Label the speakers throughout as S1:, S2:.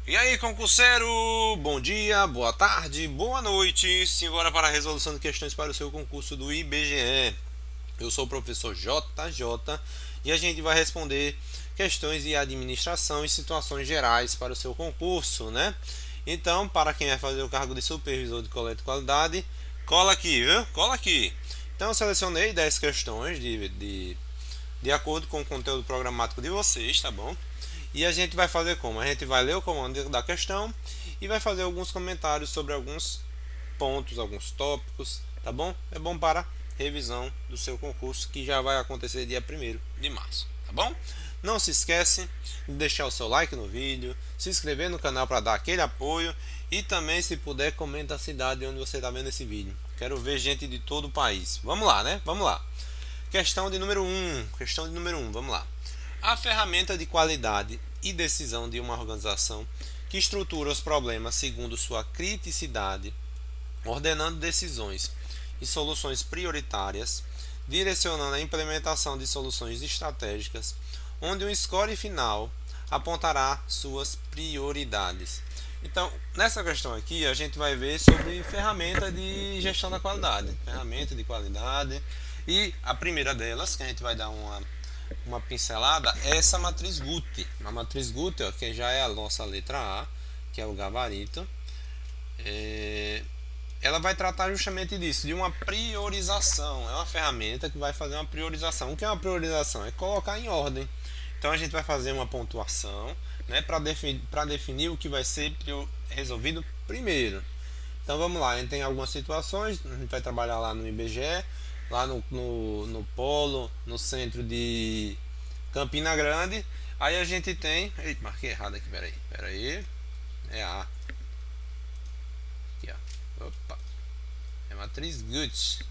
S1: E aí, concurseiro? Bom dia, boa tarde, boa noite. Simbora para a resolução de questões para o seu concurso do IBGE. Eu sou o professor JJ e a gente vai responder questões de administração e situações gerais para o seu concurso, né? Então, para quem vai fazer o cargo de supervisor de coleta e qualidade, cola aqui, viu? Cola aqui. Então, eu selecionei 10 questões de acordo com o conteúdo programático de vocês, tá bom? E a gente vai fazer como? A gente vai ler o comando da questão e vai fazer alguns comentários sobre alguns pontos, alguns tópicos, tá bom? É bom para revisão do seu concurso que já vai acontecer dia 1º de março, tá bom? Não se esquece de deixar o seu like no vídeo, se inscrever no canal para dar aquele apoio e também, se puder, comenta a cidade onde você está vendo esse vídeo. Quero ver gente de todo o país. Vamos lá, né? Vamos lá. Questão de número 1. Questão de número 1. Vamos lá. A ferramenta de qualidade e decisão de uma organização que estrutura os problemas segundo sua criticidade, ordenando decisões e soluções prioritárias, direcionando a implementação de soluções estratégicas, onde o score final apontará suas prioridades. Então, nessa questão aqui, a gente vai ver sobre ferramenta de gestão da qualidade. Ferramenta de qualidade. E a primeira delas, que a gente vai dar uma pincelada, é essa matriz GUT. A matriz GUT, ó, que já é a nossa letra A, que é o gabarito, ela vai tratar justamente disso, de uma priorização. É uma ferramenta que vai fazer uma priorização. O que é uma priorização? É colocar em ordem. Então a gente vai fazer uma pontuação, né, para definir o que vai ser resolvido primeiro. Então vamos lá, a gente tem algumas situações, a gente vai trabalhar lá no IBGE, lá no polo, no centro de Campina Grande. Aí a gente tem. Eita, marquei errado aqui, peraí. É A. Aqui, ó. Opa. É matriz GUT.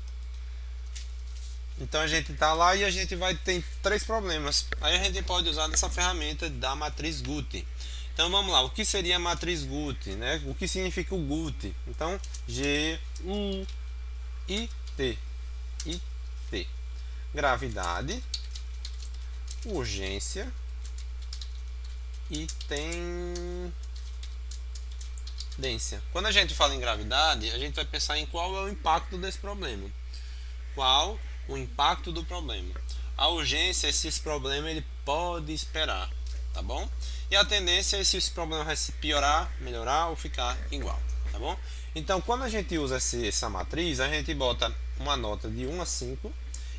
S1: Então a gente tá lá e a gente vai ter três problemas. Aí a gente pode usar essa ferramenta da matriz GUT. Então vamos lá, o que seria a matriz GUT, né? O que significa o GUT? Então, G, U, I, T. I, T. Gravidade, urgência e tendência. Quando a gente fala em gravidade, a gente vai pensar em qual é o impacto desse problema. Qual o impacto do problema? A urgência é se esse problema ele pode esperar, tá bom? E a tendência é se esse problema vai se piorar, melhorar ou ficar igual, tá bom? Então, quando a gente usa essa matriz, a gente bota uma nota de 1 a 5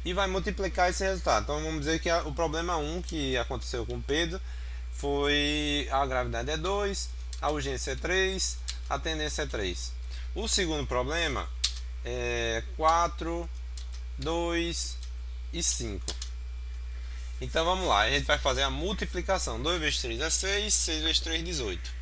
S1: e vai multiplicar esse resultado. Então, vamos dizer que o problema 1 que aconteceu com o Pedro foi a gravidade é 2, a urgência é 3, a tendência é 3. O segundo problema é 4, 2 e 5. Então vamos lá, a gente vai fazer a multiplicação. 2 vezes 3 é 6, 6 vezes 3 é 18.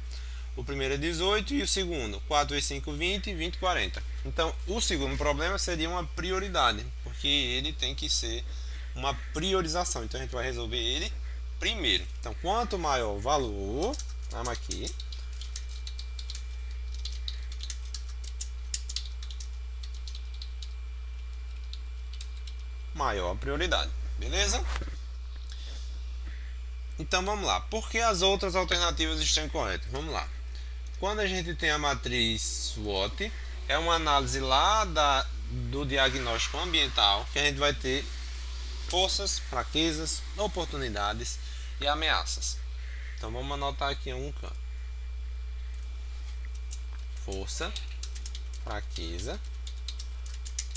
S1: O primeiro é 18 e o segundo, 4 vezes 5, 20, 20, 40. Então o segundo problema seria uma prioridade, porque ele tem que ser uma priorização. Então a gente vai resolver ele primeiro. Então quanto maior o valor, vamos aqui, maior a prioridade, beleza? Então vamos lá, por que as outras alternativas estão incorretas? Vamos lá. Quando a gente tem a matriz SWOT, é uma análise lá do diagnóstico ambiental, que a gente vai ter forças, fraquezas, oportunidades e ameaças. Então vamos anotar aqui em um canto. Força, fraqueza,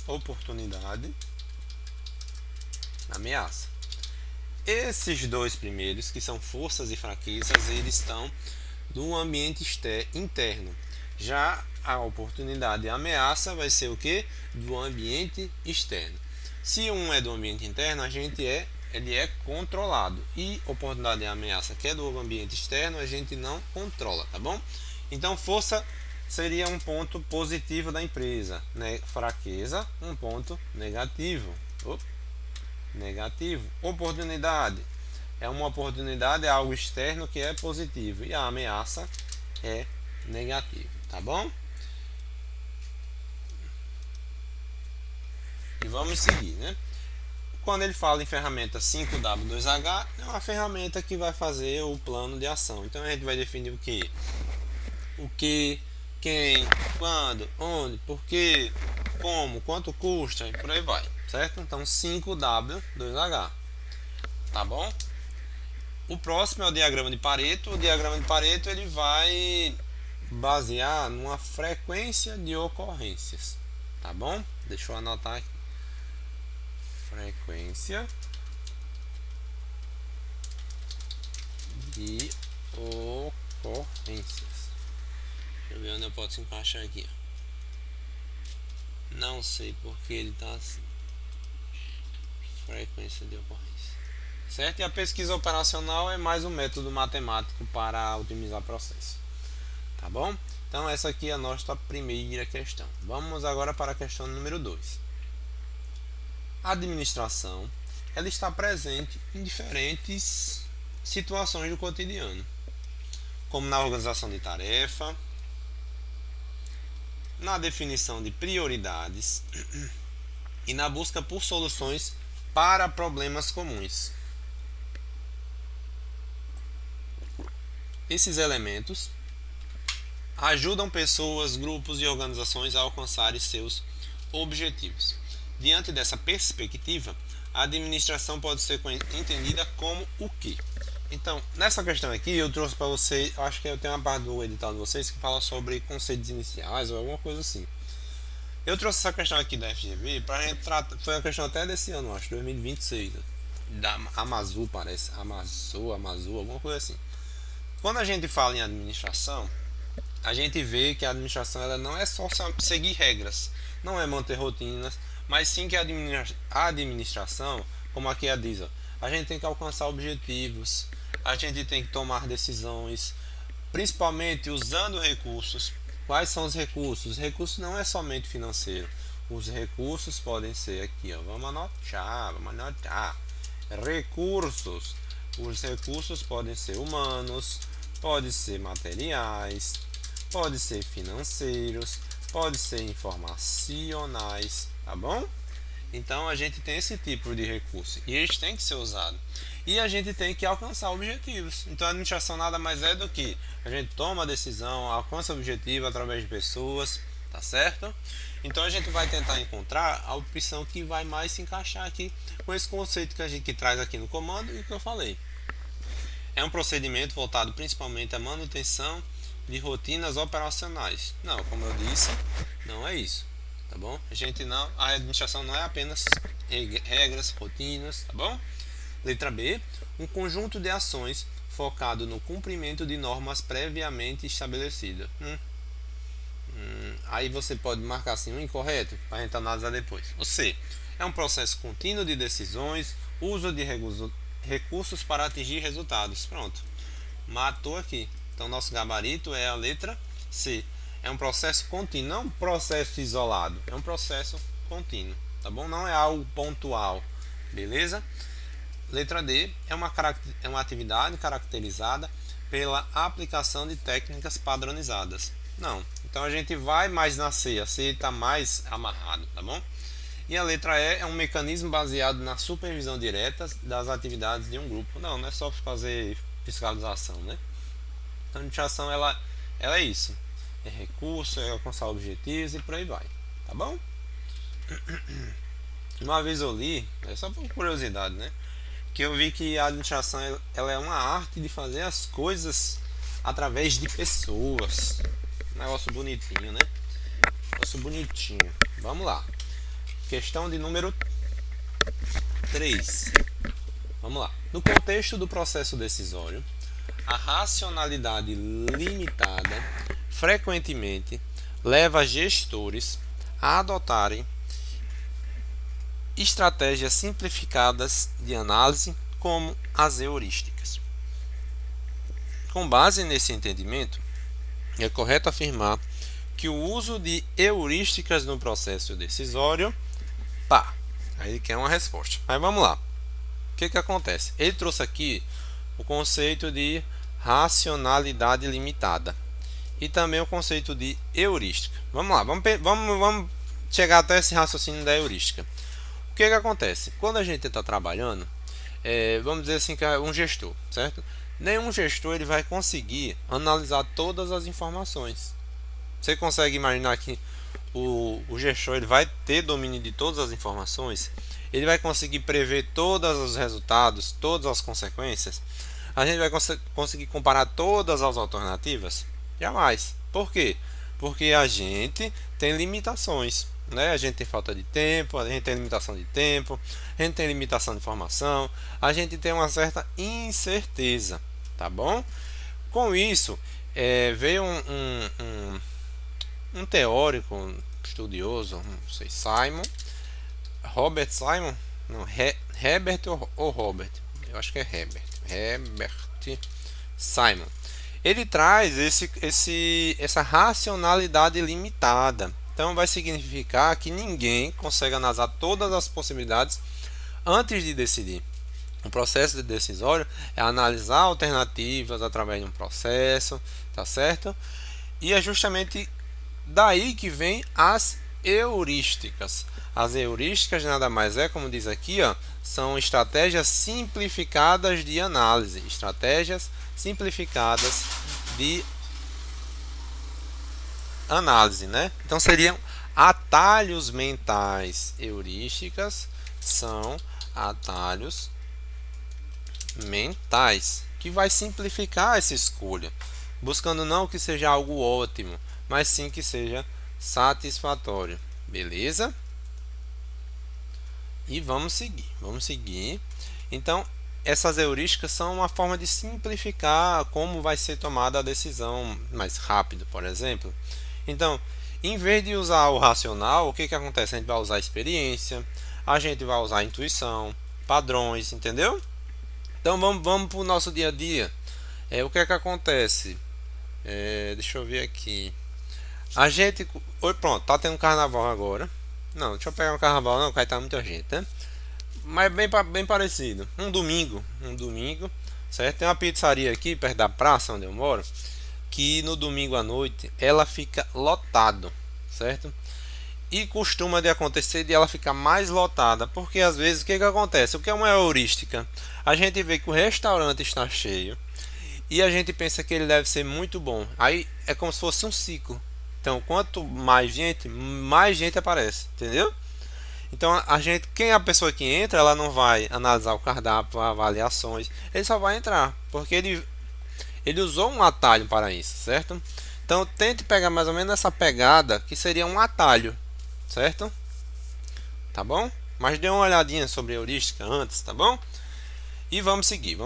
S1: oportunidade, ameaça. Esses dois primeiros, que são forças e fraquezas, eles estão do ambiente interno. Já a oportunidade e a ameaça vai ser o que? Do ambiente externo. Se um é do ambiente interno, ele é controlado. E oportunidade e ameaça que é do ambiente externo, a gente não controla, tá bom? Então força seria um ponto positivo da empresa, né? Fraqueza, um ponto negativo. Negativo. Oportunidade é uma oportunidade, é algo externo que é positivo, e a ameaça é negativo, tá bom? E vamos seguir, né? quando ele fala em ferramenta 5W2H, é uma ferramenta que vai fazer o plano de ação. Então a gente vai definir o que, quem, quando, onde, por quê, como, quanto custa e por aí vai, certo? Então 5W2H, tá bom? O próximo é o diagrama de Pareto. O diagrama de Pareto ele vai basear numa frequência de ocorrências, tá bom? Deixa eu anotar aqui. Frequência de ocorrências. Deixa eu ver onde eu posso encaixar aqui. Não sei porque ele está assim. Frequência de ocorrência. Certo? E a pesquisa operacional é mais um método matemático para otimizar processo. Tá bom? Então essa aqui é a nossa primeira questão. Vamos agora para a questão número 2. A administração ela está presente em diferentes situações do cotidiano, como na organização de tarefa, na definição de prioridades e na busca por soluções para problemas comuns. Esses elementos ajudam pessoas, grupos e organizações a alcançarem seus objetivos. Diante dessa perspectiva, a administração pode ser entendida como o quê? Então, nessa questão aqui, eu trouxe para vocês, acho que eu tenho uma parte do edital de vocês que fala sobre conceitos iniciais ou alguma coisa assim. Eu trouxe essa questão aqui da FGV para a gente tratar, foi uma questão até desse ano, acho, 2026, da Amazu, parece, Amazu, alguma coisa assim. Quando a gente fala em administração, a gente vê que a administração ela não é só seguir regras, não é manter rotinas, mas sim que a administração, como aqui diz, a gente tem que alcançar objetivos, a gente tem que tomar decisões, principalmente usando recursos. Quais são os recursos? Os recursos não é somente financeiro. Os recursos podem ser aqui, vamos anotar. Recursos. Os recursos podem ser humanos, podem ser materiais, podem ser financeiros, podem ser informacionais, tá bom? Então a gente tem esse tipo de recurso e eles têm que ser usados. E a gente tem que alcançar objetivos. Então a administração nada mais é do que a gente toma a decisão, alcança o objetivo através de pessoas, tá certo? Então a gente vai tentar encontrar a opção que vai mais se encaixar aqui com esse conceito que a gente traz aqui no comando e que eu falei. É um procedimento voltado principalmente à manutenção de rotinas operacionais. Não, como eu disse, não é isso, tá bom? A administração não é apenas regras, rotinas, tá bom? Letra B, um conjunto de ações focado no cumprimento de normas previamente estabelecidas. Aí você pode marcar assim um incorreto para a gente analisar depois. O C, é um processo contínuo de decisões, uso de recursos para atingir resultados. Pronto, matou aqui. Então nosso gabarito é a letra C. É um processo contínuo, não um processo isolado, é um processo contínuo, tá bom? Não é algo pontual, beleza? Letra D é uma atividade caracterizada pela aplicação de técnicas padronizadas. Não, então a gente vai mais na C, a C está mais amarrado, tá bom? E a letra E é um mecanismo baseado na supervisão direta das atividades de um grupo. Não é só fazer fiscalização, né? Então a administração ela é isso, é recurso, é alcançar objetivos e por aí vai, tá bom? Uma vez eu li, é só por curiosidade, né? Que eu vi que a administração ela é uma arte de fazer as coisas através de pessoas. Um negócio bonitinho, né? Negócio bonitinho. Vamos lá. Questão de número 3. Vamos lá. No contexto do processo decisório, a racionalidade limitada frequentemente leva gestores a adotarem estratégias simplificadas de análise, como as heurísticas. Com base nesse entendimento, é correto afirmar que o uso de heurísticas no processo decisório, aí quer uma resposta. Mas vamos lá. O que acontece? Ele trouxe aqui o conceito de racionalidade limitada e também o conceito de heurística. Vamos lá, vamos chegar até esse raciocínio da heurística. que acontece? Quando a gente está trabalhando, vamos dizer assim que é um gestor, certo? Nenhum gestor ele vai conseguir analisar todas as informações. Você consegue imaginar que o gestor ele vai ter domínio de todas as informações? Ele vai conseguir prever todos os resultados, todas as consequências? A gente vai conseguir comparar todas as alternativas? Jamais. Por quê? Porque a gente tem limitações, né? A gente tem falta de tempo, a gente tem limitação de tempo, a gente tem limitação de informação, a gente tem uma certa incerteza, tá bom? Com isso, veio um teórico, um estudioso, não sei, Robert Simon, não, Herbert ou Robert, eu acho que é Herbert Simon. Ele traz essa racionalidade limitada. Então vai significar que ninguém consegue analisar todas as possibilidades antes de decidir. O processo de decisório é analisar alternativas através de um processo, tá certo? E é justamente daí que vem as heurísticas. As heurísticas nada mais é, como diz aqui, ó, são estratégias simplificadas de análise. Estratégias simplificadas de análise, né? Então seriam atalhos mentais. Heurísticas são atalhos mentais que vai simplificar essa escolha, buscando não que seja algo ótimo, mas sim que seja satisfatório. Beleza? E vamos seguir. Então, essas heurísticas são uma forma de simplificar como vai ser tomada a decisão mais rápido, por exemplo. Então, em vez de usar o racional, o que acontece? A gente vai usar a experiência, a gente vai usar a intuição, padrões, entendeu? Então, vamos para o nosso dia a dia. O que acontece? Deixa eu ver aqui. A gente. Pronto, tá tendo carnaval agora. Não, deixa eu pegar um carnaval, não, que vai estar muita gente, né? Mas bem parecido. Um domingo, certo? Tem uma pizzaria aqui perto da praça onde eu moro, que no domingo à noite ela fica lotado, certo? E costuma de acontecer de ela ficar mais lotada, porque às vezes o que acontece? O que é uma heurística? A gente vê que o restaurante está cheio e a gente pensa que ele deve ser muito bom. Aí é como se fosse um ciclo. Então, quanto mais gente aparece, entendeu? Então, quem é a pessoa que entra, ela não vai analisar o cardápio, avaliações, ele só vai entrar, porque ele usou um atalho para isso, certo? Então, tente pegar mais ou menos essa pegada, que seria um atalho, certo? Tá bom? Mas dê uma olhadinha sobre a heurística antes, tá bom? E vamos seguir.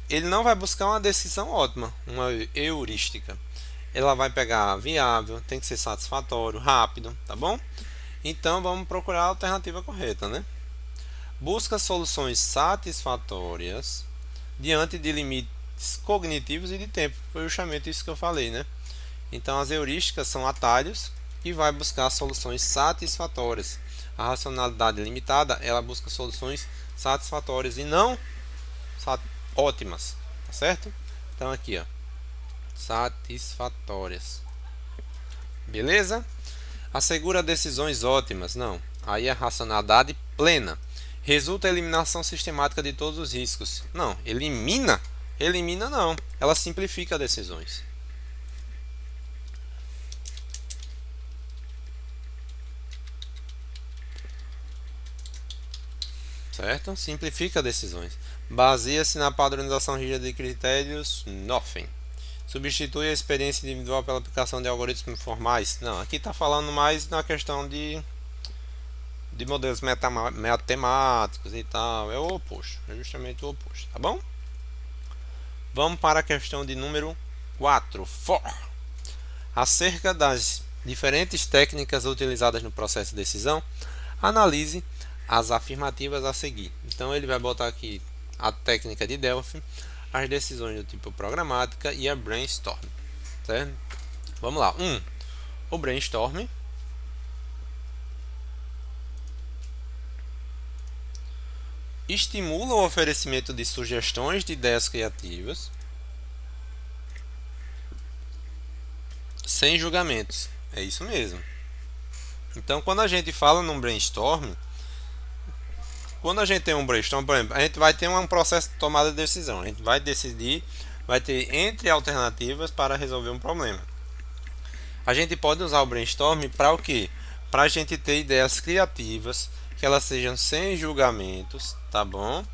S1: Ele não vai buscar uma decisão ótima, uma heurística. Ela vai pegar viável, tem que ser satisfatório, rápido, tá bom? Então vamos procurar a alternativa correta, né? Busca soluções satisfatórias diante de limites cognitivos e de tempo. Foi justamente isso que eu falei, né? Então as heurísticas são atalhos e vai buscar soluções satisfatórias. A racionalidade limitada, ela busca soluções satisfatórias e não ótimas, tá certo? Então aqui, ó, satisfatórias. Beleza? Assegura decisões ótimas. Não. Aí é racionalidade plena. Resulta a eliminação sistemática de todos os riscos. Não. Elimina? Elimina não. Ela simplifica decisões. Certo? Simplifica decisões. Baseia-se na padronização rígida de critérios. Nothing. Substitui a experiência individual pela aplicação de algoritmos formais. Não, aqui está falando mais na questão de modelos matemáticos e tal. É o oposto, é justamente o oposto, tá bom? Vamos para a questão de número 4. For. Acerca das diferentes técnicas utilizadas no processo de decisão, analise as afirmativas a seguir. Então ele vai botar aqui a técnica de Delphi, as decisões do tipo programática e a brainstorm, certo? Vamos lá. O brainstorm estimula o oferecimento de sugestões de ideias criativas sem julgamentos. É isso mesmo. Então, quando a gente fala num brainstorm, Quando a gente tem um brainstorm, por exemplo, a gente vai ter um processo de tomada de decisão. A gente vai decidir, vai ter entre alternativas para resolver um problema. A gente pode usar o brainstorm para o quê? Para a gente ter ideias criativas, que elas sejam sem julgamentos, tá bom?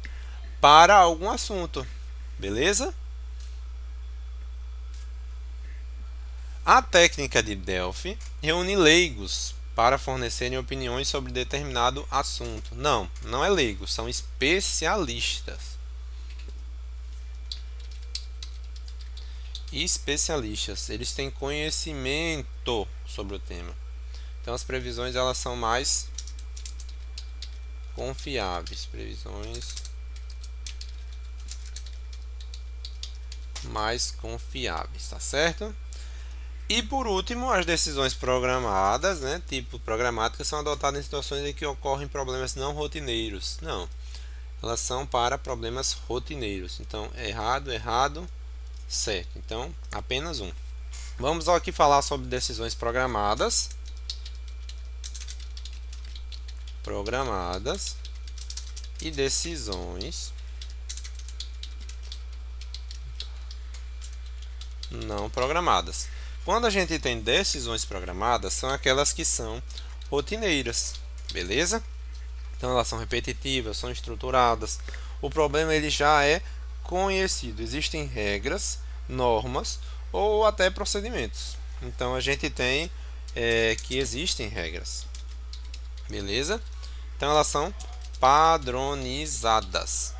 S1: Para algum assunto, beleza? A técnica de Delphi reúne leigos para fornecerem opiniões sobre determinado assunto. Não, não é leigos, são especialistas. Especialistas, eles têm conhecimento sobre o tema. Então as previsões elas são mais confiáveis, previsões mais confiáveis, tá certo? E por último, as decisões programadas, né, tipo programáticas, são adotadas em situações em que ocorrem problemas não rotineiros. Não, elas são para problemas rotineiros. Então, errado, errado, certo. Então, apenas um. Vamos aqui falar sobre decisões programadas. Programadas e decisões não programadas. Quando a gente tem decisões programadas, são aquelas que são rotineiras, beleza? Então elas são repetitivas, são estruturadas. O problema ele já é conhecido. Existem regras, normas ou até procedimentos. Então a gente tem que existem regras, beleza? Então elas são padronizadas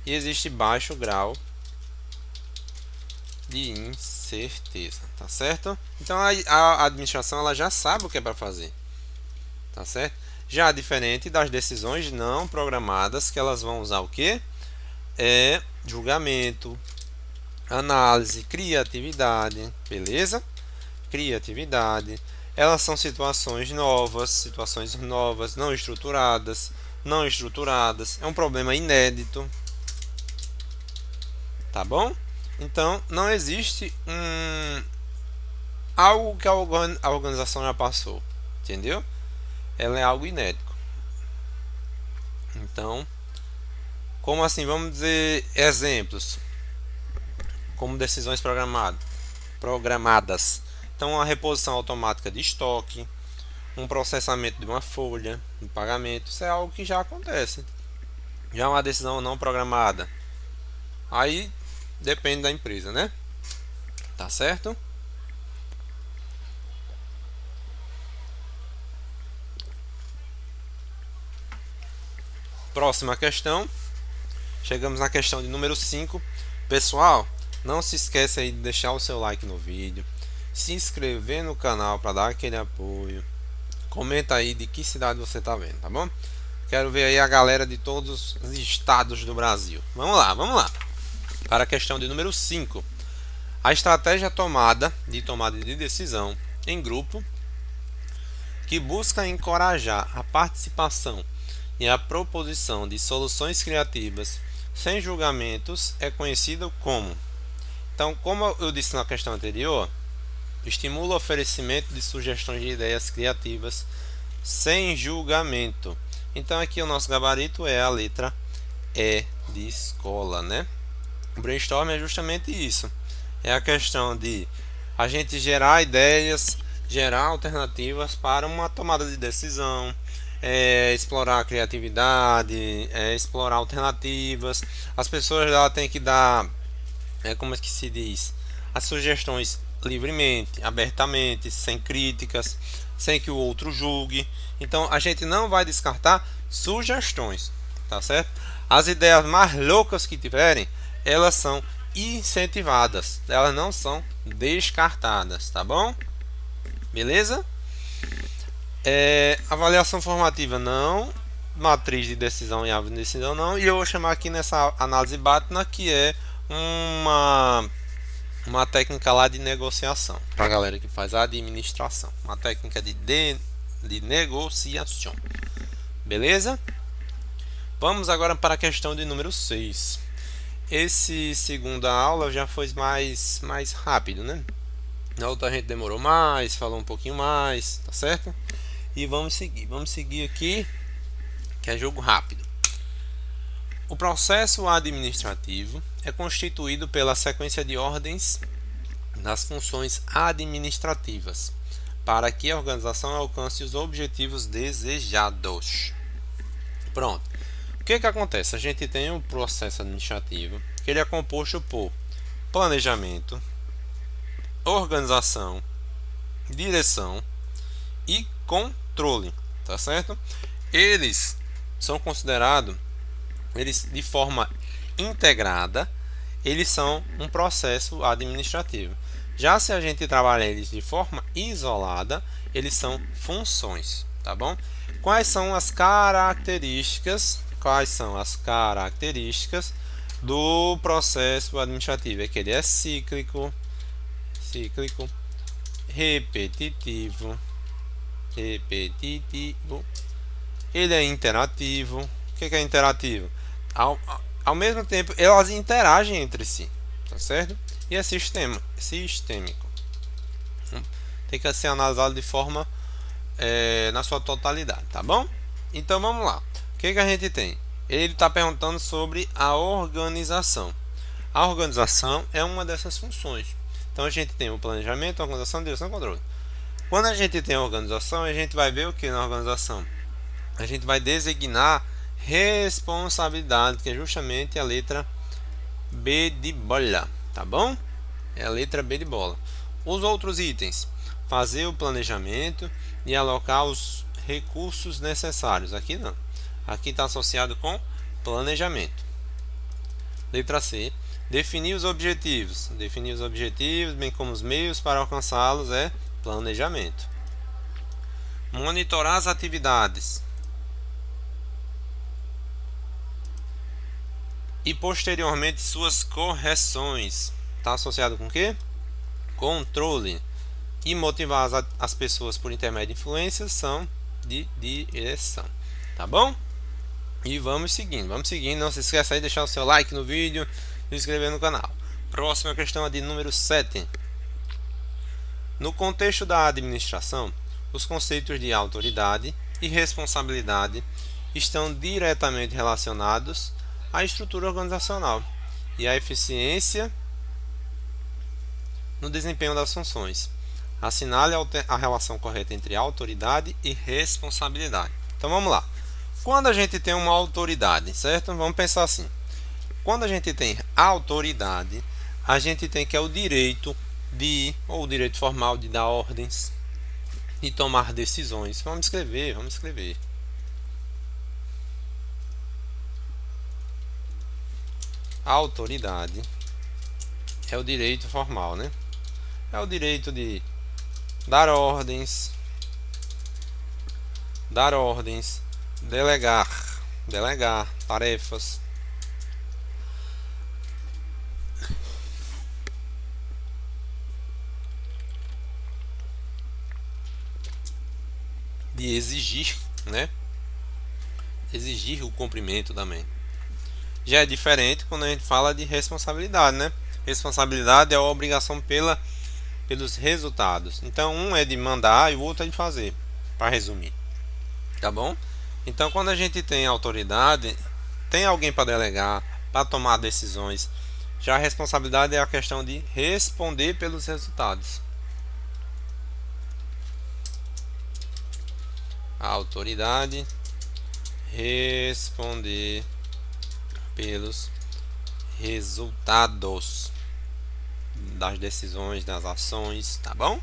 S1: e existe baixo grau de incerteza, tá certo? Então a administração ela já sabe o que é para fazer, tá certo? Já diferente das decisões não programadas, que elas vão usar o que? Julgamento, análise, criatividade, beleza? Criatividade. Elas são situações novas, não estruturadas, É um problema inédito, tá bom? Então, não existe algo que a organização já passou, entendeu? Ela é algo inédito. Então, como assim? Vamos dizer exemplos, como decisões programadas. Então, a reposição automática de estoque, um processamento de uma folha, um pagamento, isso é algo que já acontece. Já uma decisão não programada, aí depende da empresa, né? Tá certo? Próxima questão. Chegamos na questão de número 5. Pessoal, não se esqueça aí de deixar o seu like no vídeo, se inscrever no canal para dar aquele apoio. Comenta aí de que cidade você está vendo, tá bom? Quero ver aí a galera de todos os estados do Brasil. Vamos lá, vamos lá. Para a questão de número 5. A estratégia tomada de decisão em grupo que busca encorajar a participação e a proposição de soluções criativas sem julgamentos é conhecido como. Então, como eu disse na questão anterior, estimula o oferecimento de sugestões de ideias criativas sem julgamento. Então, aqui o nosso gabarito é a letra E de escola, né? O brainstorm é justamente isso. É a questão de a gente gerar ideias, gerar alternativas para uma tomada de decisão, explorar a criatividade, explorar alternativas. As pessoas lá têm que dar, como é que se diz, as sugestões livremente, abertamente, sem críticas, sem que o outro julgue. Então a gente não vai descartar sugestões, tá certo? As ideias mais loucas que tiverem, elas são incentivadas, elas não são descartadas, tá bom? Beleza? Avaliação formativa não, matriz de decisão e árvore de decisão não, e eu vou chamar aqui nessa análise BATNA que é uma técnica lá de negociação, para a galera que faz a administração, uma técnica de negociação, beleza? Vamos agora para a questão de número 6. Esse segunda aula já foi mais rápido, né? Na outra a gente demorou mais, falou um pouquinho mais, tá certo? E vamos seguir aqui, que é jogo rápido. O processo administrativo é constituído pela sequência de ordens das funções administrativas para que a organização alcance os objetivos desejados. Pronto. O que acontece? A gente tem um processo administrativo que ele é composto por planejamento, organização, direção e controle, tá certo? Eles são considerados, eles de forma integrada, eles são um processo administrativo. Já se a gente trabalhar eles de forma isolada, eles são funções, tá bom? Quais são as características? Quais são as características do processo administrativo? É que ele é cíclico, repetitivo, ele é interativo. O que é interativo? Ao mesmo tempo, elas interagem entre si, tá certo? E é sistêmico. Tem que ser analisado de forma na sua totalidade, tá bom? Então vamos lá. O que a gente tem? Ele está perguntando sobre a organização. A organização é uma dessas funções. Então a gente tem o planejamento, a organização, direção e controle. Quando a gente tem a organização, a gente vai ver o que na organização? A gente vai designar responsabilidade, que é justamente a letra B de bola, tá bom? É a letra B de bola. Os outros itens: fazer o planejamento e alocar os recursos necessários. Aqui não. Aqui está associado com planejamento. Letra C: definir os objetivos. Definir os objetivos, bem como os meios para alcançá-los, é planejamento. Monitorar as atividades e posteriormente suas correções. Está associado com o quê? Controle. E motivar as pessoas por intermédio de influências são de direção. Tá bom? E vamos seguindo. Não se esqueça aí de deixar o seu like no vídeo e se inscrever no canal. Próxima questão é de número 7. No contexto da administração, os conceitos de autoridade e responsabilidade estão diretamente relacionados à estrutura organizacional e à eficiência no desempenho das funções. Assinale a relação correta entre autoridade e responsabilidade. Então vamos lá. Quando a gente tem uma autoridade, certo? Vamos pensar assim. Quando a gente tem autoridade, a gente tem que é o direito de, ou o direito formal de dar ordens e tomar decisões. Vamos escrever. A autoridade é o direito formal, né? É o direito de dar ordens, delegar tarefas, de exigir, né? Exigir o cumprimento também. Já é diferente quando a gente fala de responsabilidade, né? Responsabilidade é a obrigação pelos resultados. Então, um é de mandar e o outro é de fazer, para resumir. Tá bom? Então, quando a gente tem autoridade, tem alguém para delegar, para tomar decisões. Já a responsabilidade é a questão de responder pelos resultados. A autoridade, responder pelos resultados das decisões, das ações, tá bom?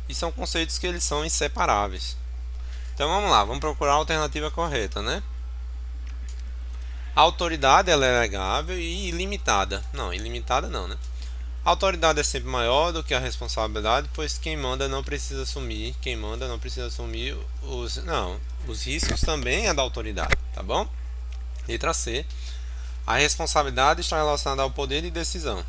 S1: E são conceitos que eles são inseparáveis. Então vamos lá, vamos procurar a alternativa correta, né? A autoridade ela é legável e ilimitada. Não, ilimitada não, né? A autoridade é sempre maior do que a responsabilidade, pois quem manda não precisa assumir, os riscos também é da autoridade, tá bom? Letra C. A responsabilidade está relacionada ao poder de decisão.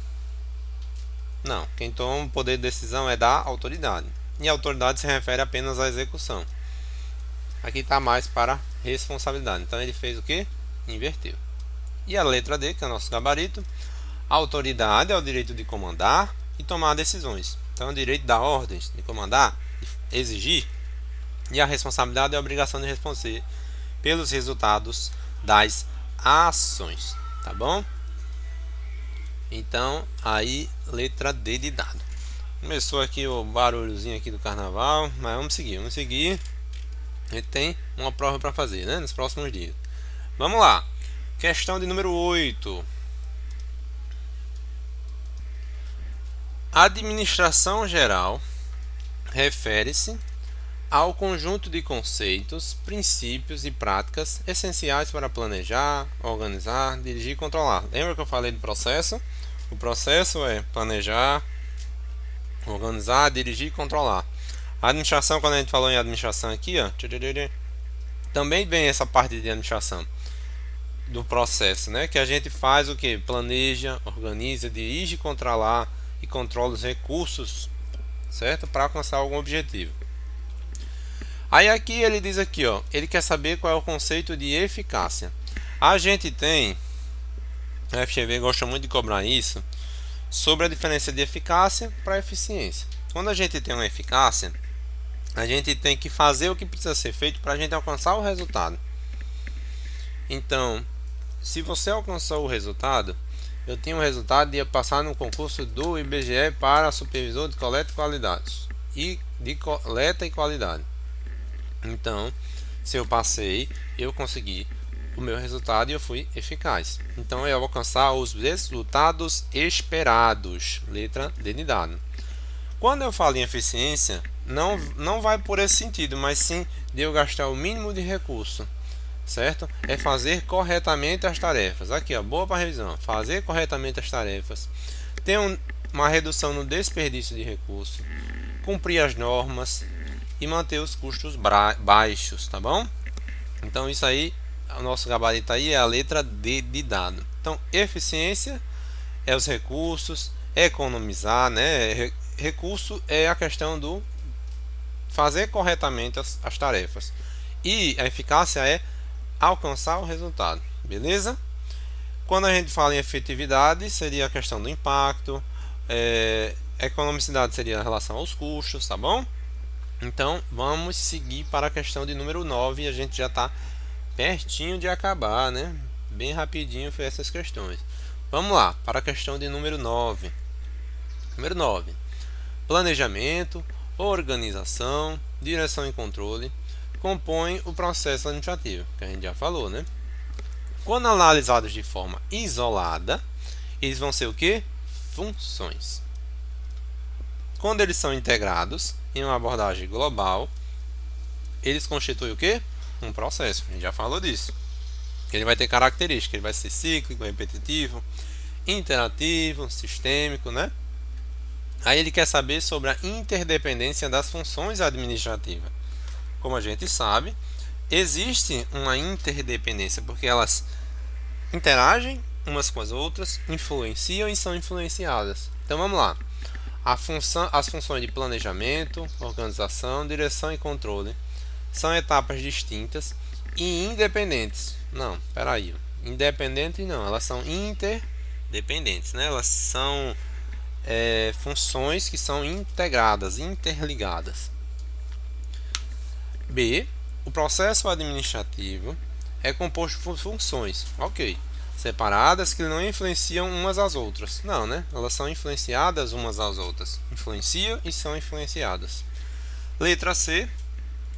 S1: Não, quem toma o poder de decisão é da autoridade. E a autoridade se refere apenas à execução. Aqui está mais para responsabilidade. Então ele fez o que? Inverteu. E a letra D, que é o nosso gabarito. A autoridade é o direito de comandar e tomar decisões. Então é o direito de dar ordens, de comandar, de exigir. E a responsabilidade é a obrigação de responder pelos resultados das ações, tá bom? Então, aí, letra D de dado. Começou aqui o barulhozinho aqui do carnaval, mas vamos seguir. A gente tem uma prova para fazer, né, nos próximos dias. Vamos lá. Questão de número 8. Administração geral refere-se ao conjunto de conceitos, princípios e práticas essenciais para planejar, organizar, dirigir e controlar. Lembra que eu falei do processo? O processo é planejar, organizar, dirigir e controlar. A administração, quando a gente falou em administração aqui, ó, também vem essa parte de administração do processo, né? Que a gente faz o que? Planeja, organiza, dirige, controla os recursos, certo? Para alcançar algum objetivo. Aí aqui ele diz aqui, ó, ele quer saber qual é o conceito de eficácia. A gente tem, a FGV gosta muito de cobrar isso, sobre a diferença de eficácia para eficiência. Quando a gente tem uma eficácia, a gente tem que fazer o que precisa ser feito para a gente alcançar o resultado. Então, se você alcançou o resultado, eu tenho o resultado de passar no concurso do IBGE para supervisor de coleta e qualidades e de coleta e qualidade. Então, se eu passei, eu consegui o meu resultado e eu fui eficaz. Então, eu vou alcançar os resultados esperados. Letra D de dado. Quando eu falo em eficiência, não vai por esse sentido, mas sim de eu gastar o mínimo de recurso, certo? É fazer corretamente as tarefas. Aqui, ó, boa para revisão. Fazer corretamente as tarefas. Ter uma redução no desperdício de recurso. Cumprir as normas e manter os custos baixos, tá bom? Então isso aí, o nosso gabarito aí é a letra D de dado. Então eficiência é os recursos, economizar, né? Recurso é a questão do fazer corretamente as tarefas e a eficácia é alcançar o resultado, beleza? Quando a gente fala em efetividade, seria a questão do impacto, economicidade seria a relação aos custos, tá bom? Então vamos seguir para a questão de número 9 e a gente já está pertinho de acabar, né? Bem rapidinho foi essas questões. Vamos lá, para a questão de número 9. Número 9. Planejamento, organização, direção e controle compõem o processo administrativo, que a gente já falou, né? Quando analisados de forma isolada, eles vão ser o que? Funções. Quando eles são integrados em uma abordagem global, eles constituem o que? Um processo. A gente já falou disso. Ele vai ter características, ele vai ser cíclico, repetitivo, interativo, sistêmico, né? Aí ele quer saber sobre a interdependência das funções administrativas. Como a gente sabe, existe uma interdependência, porque elas interagem umas com as outras, influenciam e são influenciadas. Então vamos lá. As funções de planejamento, organização, direção e controle são etapas distintas e independentes. Não, peraí. Independente não, elas são interdependentes, né? Elas são funções que são integradas, interligadas. B. O processo administrativo é composto por funções, ok, separadas que não influenciam umas às outras. Não, né? Elas são influenciadas umas às outras. Influenciam e são influenciadas. Letra C.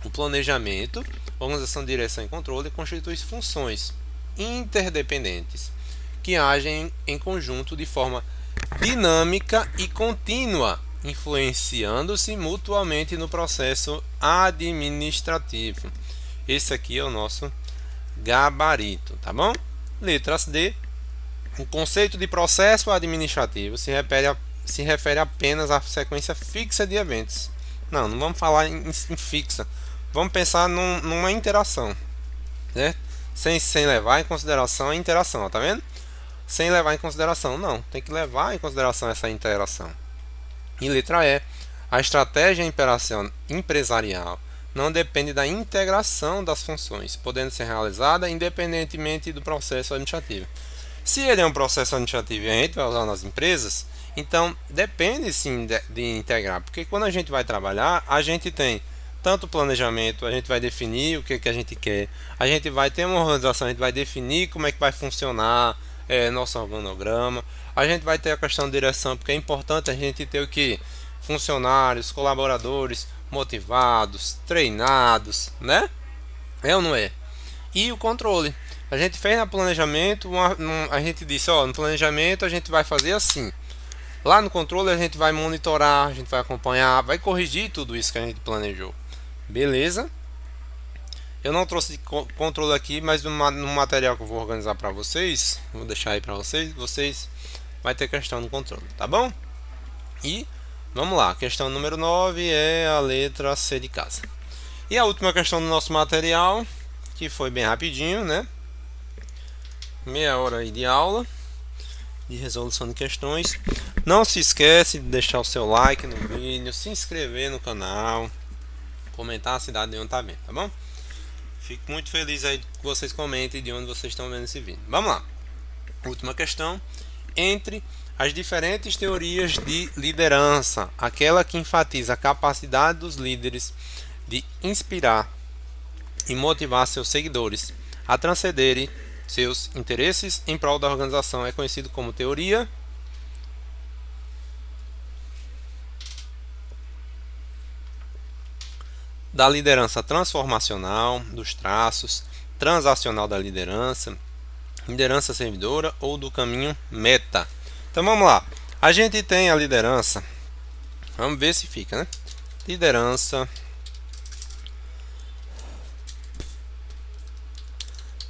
S1: O planejamento, organização, direção e controle constituem funções interdependentes que agem em conjunto de forma dinâmica e contínua, influenciando-se mutuamente no processo administrativo. Esse aqui é o nosso gabarito, tá bom? Letra D. O conceito de processo administrativo se refere apenas à sequência fixa de eventos. Não vamos falar em fixa. Vamos pensar numa interação, né? Sem levar em consideração a interação, ó, tá vendo? Sem levar em consideração, não. Tem que levar em consideração essa interação. E letra E. A estratégia empresarial não depende da integração das funções, podendo ser realizada independentemente do processo administrativo. Se ele é um processo administrativo e a gente vai usar nas empresas, então depende sim de integrar, porque quando a gente vai trabalhar, a gente tem tanto o planejamento, a gente vai definir o que a gente quer, a gente vai ter uma organização, a gente vai definir como é que vai funcionar nosso organograma, a gente vai ter a questão de direção, porque é importante a gente ter o que? Funcionários, colaboradores motivados, treinados, né? É ou não é? E o controle. A gente fez no planejamento, a gente disse, ó, no planejamento a gente vai fazer assim. Lá no controle a gente vai monitorar, a gente vai acompanhar, vai corrigir tudo isso que a gente planejou. Beleza? Eu não trouxe controle aqui, mas no material que eu vou organizar para vocês, vou deixar aí para vocês vai ter questão no controle, tá bom? E vamos lá, questão número 9 é a letra C de casa. E a última questão do nosso material, que foi bem rapidinho, né? Meia hora aí de aula de resolução de questões. Não se esquece de deixar o seu like no vídeo, se inscrever no canal, comentar a cidade de onde está vendo, tá bom? Fico muito feliz aí que vocês comentem de onde vocês estão vendo esse vídeo. Vamos lá. Última questão. Entre as diferentes teorias de liderança, aquela que enfatiza a capacidade dos líderes de inspirar e motivar seus seguidores a transcenderem seus interesses em prol da organização é conhecido como teoria da liderança transformacional, dos traços, transacional da liderança, liderança servidora ou do caminho meta. Então vamos lá. A gente tem a liderança. Vamos ver se fica, né? Liderança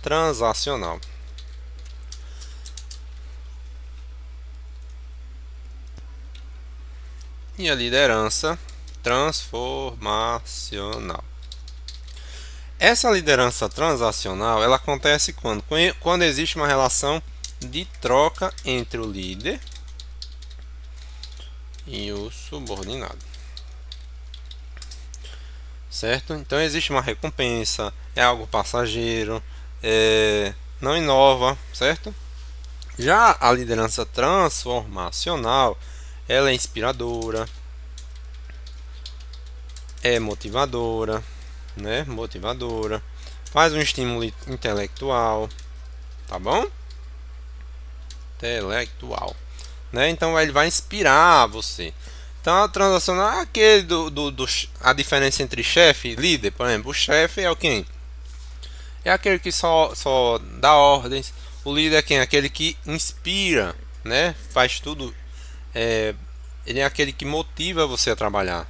S1: transacional. E a liderança transformacional. Essa liderança transacional, ela acontece quando existe uma relação de troca entre o líder e o subordinado. Certo? Então existe uma recompensa, é algo passageiro, não inova, certo? Já a liderança transformacional, ela é inspiradora, é motivadora, né? Motivadora, faz um estímulo intelectual, tá bom? Intelectual, né? Então ele vai inspirar você. Então a transacional é aquele a diferença entre chefe e líder, por exemplo, o chefe é o quem? É aquele que só dá ordens. O líder é quem? Aquele que inspira, né? Faz tudo. Ele é aquele que motiva você a trabalhar,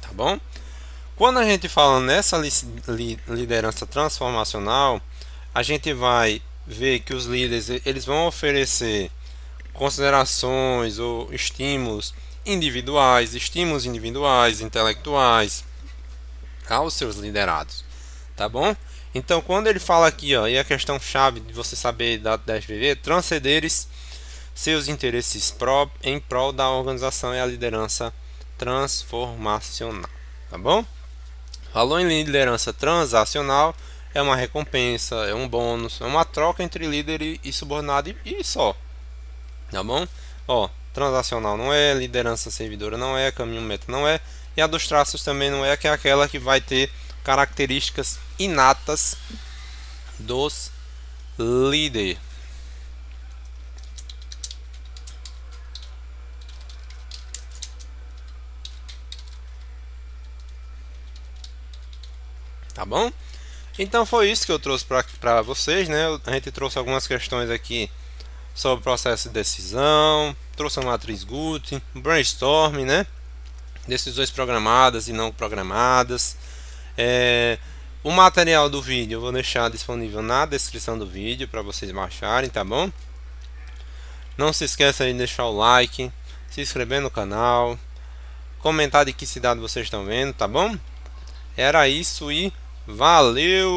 S1: tá bom? Quando a gente fala nessa liderança transformacional, a gente vai ver que os líderes eles vão oferecer considerações ou estímulos individuais, intelectuais aos seus liderados, tá bom? Então, quando ele fala aqui, ó, e a questão chave de você saber da FVV, transcenderes seus interesses em prol da organização é a liderança transformacional, tá bom? Falou em liderança transacional, é uma recompensa, é um bônus, é uma troca entre líder e subordinado e só, tá bom? Ó, transacional não é, liderança servidora não é, caminho meta não é, e a dos traços também não é, que é aquela que vai ter características inatas dos líderes. Tá bom? Então foi isso que eu trouxe para vocês, né? A gente trouxe algumas questões aqui sobre o processo de decisão, trouxe a matriz Guth, brainstorming, né? Decisões programadas e não programadas. O material do vídeo eu vou deixar disponível na descrição do vídeo para vocês baixarem, tá bom? Não se esqueça de deixar o like, se inscrever no canal, comentar de que cidade vocês estão vendo, tá bom? Era isso e valeu!